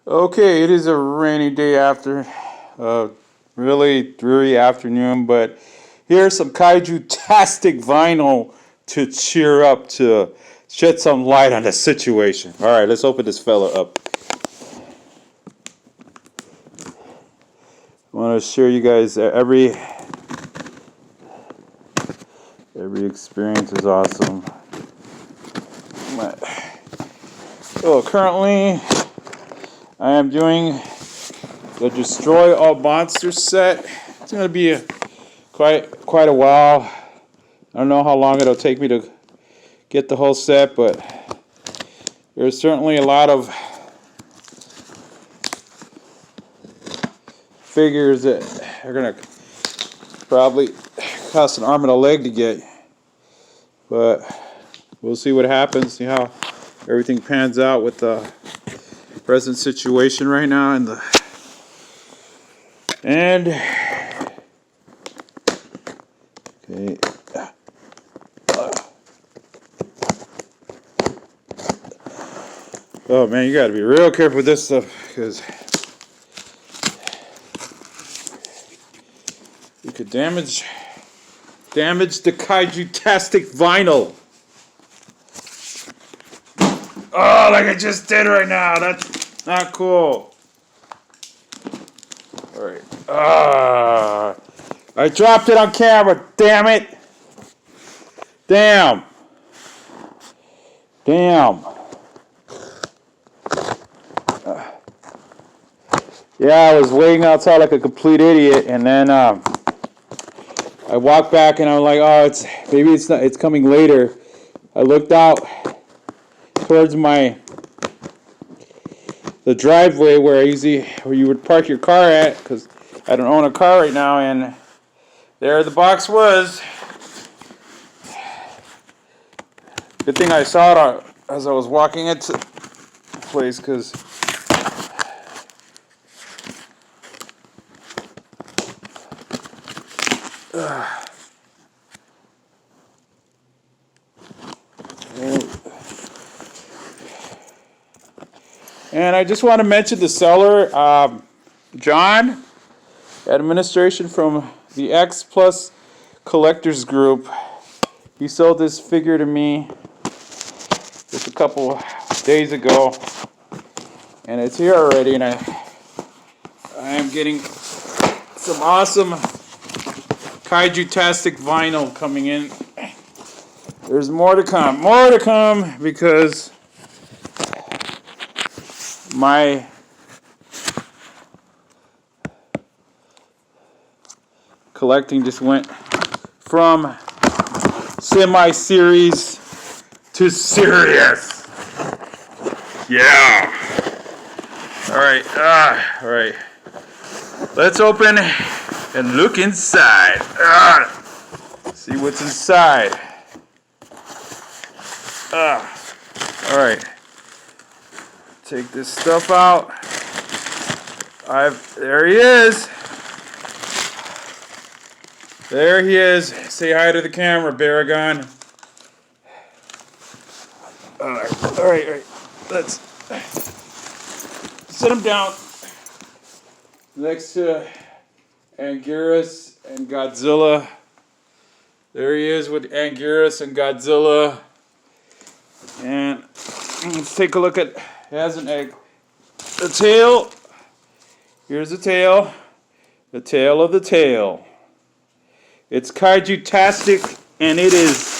Okay, it is a rainy day after a really dreary afternoon, but here's some kaijutasic vinyl to cheer up, to shed some light on the situation. All right, let's open this fella up. I want to share you guys every experience is awesome. So currently, I am doing the Destroy All Monsters set. It's going to be quite a while. I don't know how long it'll take me to get the whole set, but there's certainly a lot of figures that are going to probably cost an arm and a leg to get. But we'll see what happens, see how everything pans out with the present situation right now okay. Oh man, you got to be real careful with this stuff because you could damage the kaijutasic vinyl. Oh, like I just did right now. That's not cool. Alright. I dropped it on camera. Damn it. Damn. Yeah, I was waiting outside like a complete idiot, and then I walked back and I'm like, oh, maybe it's coming later. I looked out towards the driveway where you would park your car at, because I don't own a car right now, and there the box was. Good thing I saw it as I was walking into the place, because and I just want to mention the seller, John, administration from the X Plus Collectors Group. He sold this figure to me just a couple days ago, and it's here already, and I am getting some awesome kaijutasic vinyl coming in. There's more to come, because my collecting just went from semi-series to serious. Yeah. All right. Let's open and look inside. See what's inside. All right. Take this stuff out. There he is. There he is. Say hi to the camera, Baragon. All right. Let's sit him down next to Anguirus and Godzilla. There he is with Anguirus and Godzilla. And let's take a look at, it has an egg. The tail. Here's the tail. The tail of the tail. It's kaijutasic, and it is